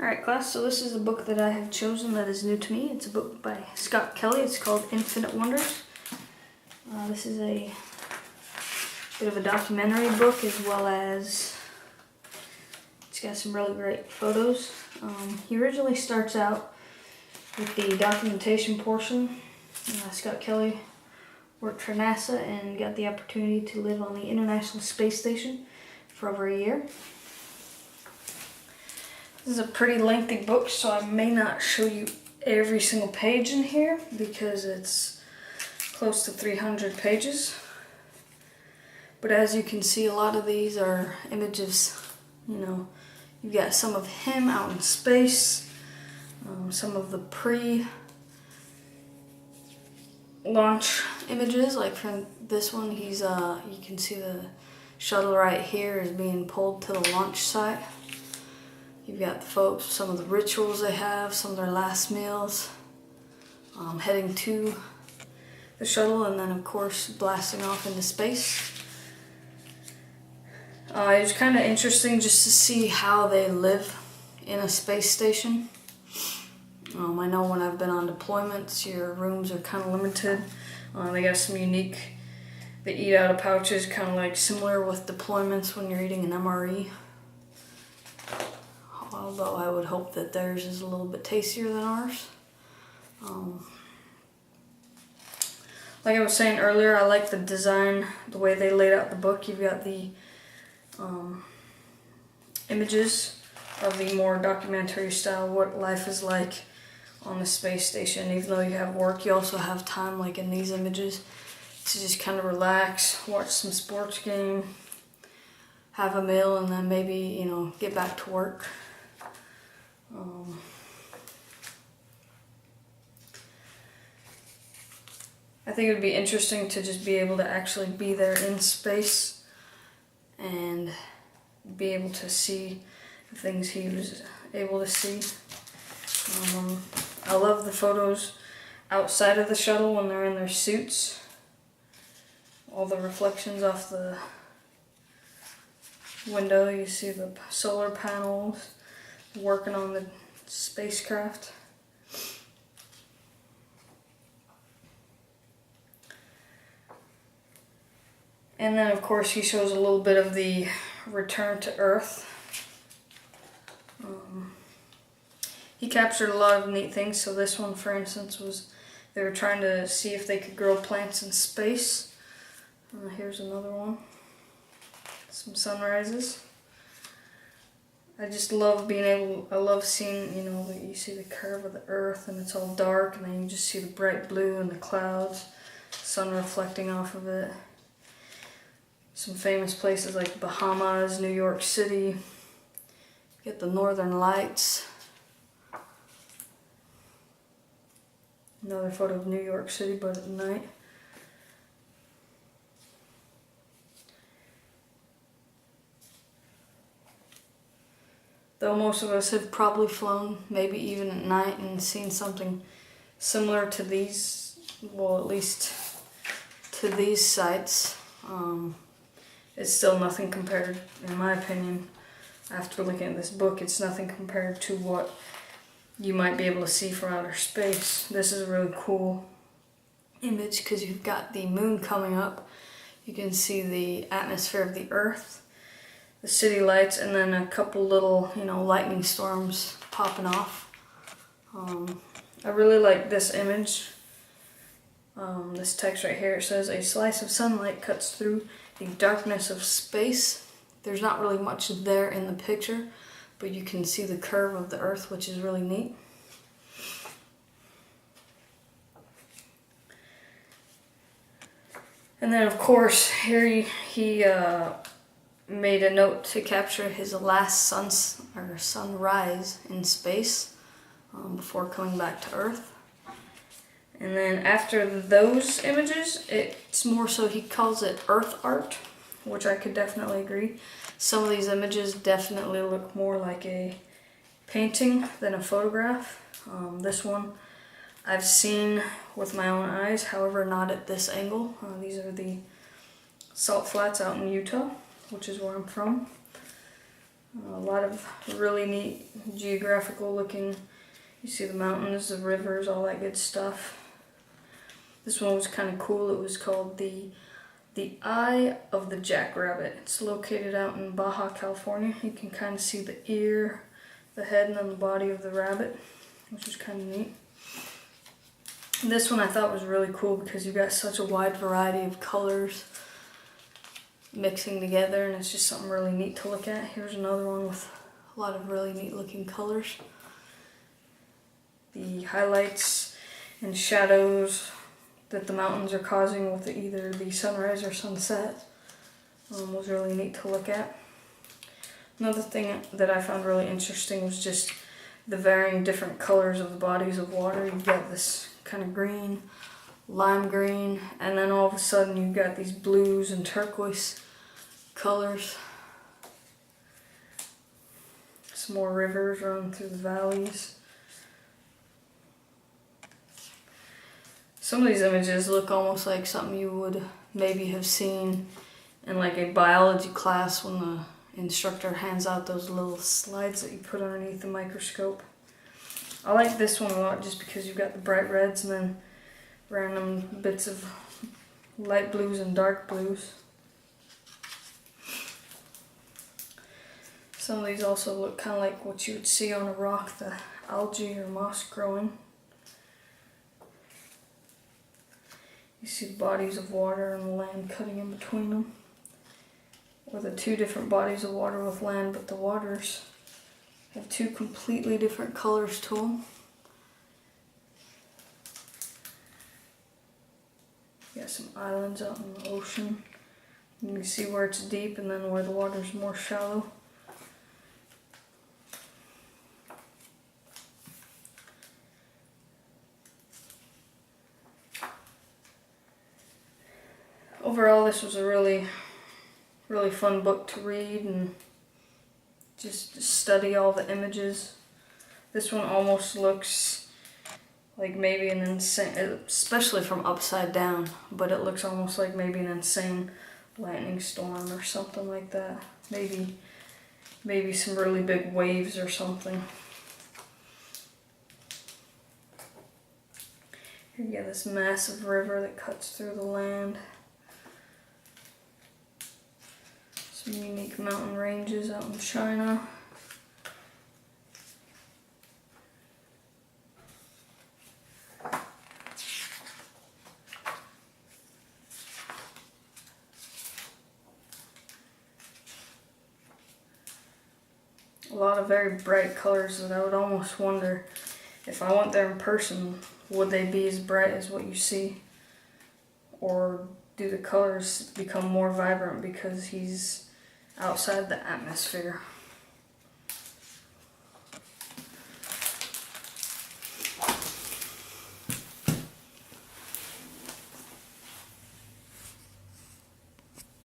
Alright class, so this is a book that I have chosen that is new to me. It's a book by Scott Kelly. It's called Infinite Wonders. This is a bit of a documentary book, as well as it's got some really great photos. He originally starts out with the documentation portion. Scott Kelly worked for NASA and got the opportunity to live on the International Space Station for over a year. This is a pretty lengthy book, so I may not show you every single page in here because it's close to 300 pages. But as you can see, a lot of these are images. You've got some of him out in space, some of the pre-launch images, like from this one, you can see the shuttle right here is being pulled to the launch site. You've got the folks, some of the rituals they have, some of their last meals, heading to the shuttle, and then of course blasting off into space. It was kind of interesting just to see how they live in a space station. I know when I've been on deployments, your rooms are kind of limited. They got some unique, they eat out of pouches, kind of like similar with deployments when you're eating an MRE. Although I would hope that theirs is a little bit tastier than ours. Like I was saying earlier, I like the design, the way they laid out the book. You've got the images of the more documentary style, what life is like on the space station. Even though you have work, you also have time, like in these images, to just kind of relax, watch some sports game, have a meal, and then maybe, get back to work. I think it would be interesting to just be able to actually be there in space and be able to see the things he was able to see. I love the photos outside of the shuttle when they're in their suits. All the reflections off the window, you see the solar panels working on the spacecraft. And then of course he shows a little bit of the return to Earth. He captured a lot of neat things. So this one, for instance, was they were trying to see if they could grow plants in space. Here's another one. Some sunrises. I just love I love seeing, you see the curve of the Earth and it's all dark, and then you just see the bright blue and the clouds, sun reflecting off of it. Some famous places like Bahamas, New York City. You get the Northern Lights. Another photo of New York City, but at night. Though most of us have probably flown, maybe even at night, and seen something similar to these, well, at least to these sites. It's still nothing compared, in my opinion, after looking at this book, it's nothing compared to what you might be able to see from outer space. This is a really cool image because you've got the moon coming up. You can see the atmosphere of the Earth, the city lights, and then a couple little, lightning storms popping off. I really like this image. This text right here, it says, "A slice of sunlight cuts through the darkness of space." There's not really much there in the picture, but you can see the curve of the Earth, which is really neat. And then of course, here he made a note to capture his last sunrise in space before coming back to Earth. And then after those images, it's more so he calls it Earth art, which I could definitely agree. Some of these images definitely look more like a painting than a photograph. This one I've seen with my own eyes, however not at this angle. These are the salt flats out in Utah, which is where I'm from. A lot of really neat geographical looking, you see the mountains, the rivers, all that good stuff. This one was kind of cool. It was called the Eye of the Jackrabbit. It's located out in Baja California. You can kind of see the ear, the head, and then the body of the rabbit, which is kind of neat. And this one I thought was really cool because you got such a wide variety of colors mixing together, and it's just something really neat to look at. Here's another one with a lot of really neat looking colors. The highlights and shadows that the mountains are causing with either the sunrise or sunset was really neat to look at. Another thing that I found really interesting was just the varying different colors of the bodies of water. You've got this kind of green, lime green, and then all of a sudden you've got these blues and turquoise colors. Some more rivers running through the valleys. Some of these images look almost like something you would maybe have seen in like a biology class when the instructor hands out those little slides that you put underneath the microscope. I like this one a lot just because you've got the bright reds and then random bits of light blues and dark blues. Some of these also look kind of like what you would see on a rock, the algae or moss growing. You see the bodies of water and the land cutting in between them. Or the two different bodies of water with land, but the waters have two completely different colors to them. You got some islands out in the ocean. You can see where it's deep and then where the water's more shallow. Overall, this was a really fun book to read and just study all the images. This one almost looks like maybe an insane, especially from upside down, but it looks almost like maybe an insane lightning storm or something like that. Maybe some really big waves or something. Here you got this massive river that cuts through the land. Some unique mountain ranges out in China. A lot of very bright colors that I would almost wonder if I went there in person, would they be as bright as what you see? Or do the colors become more vibrant because he's outside the atmosphere?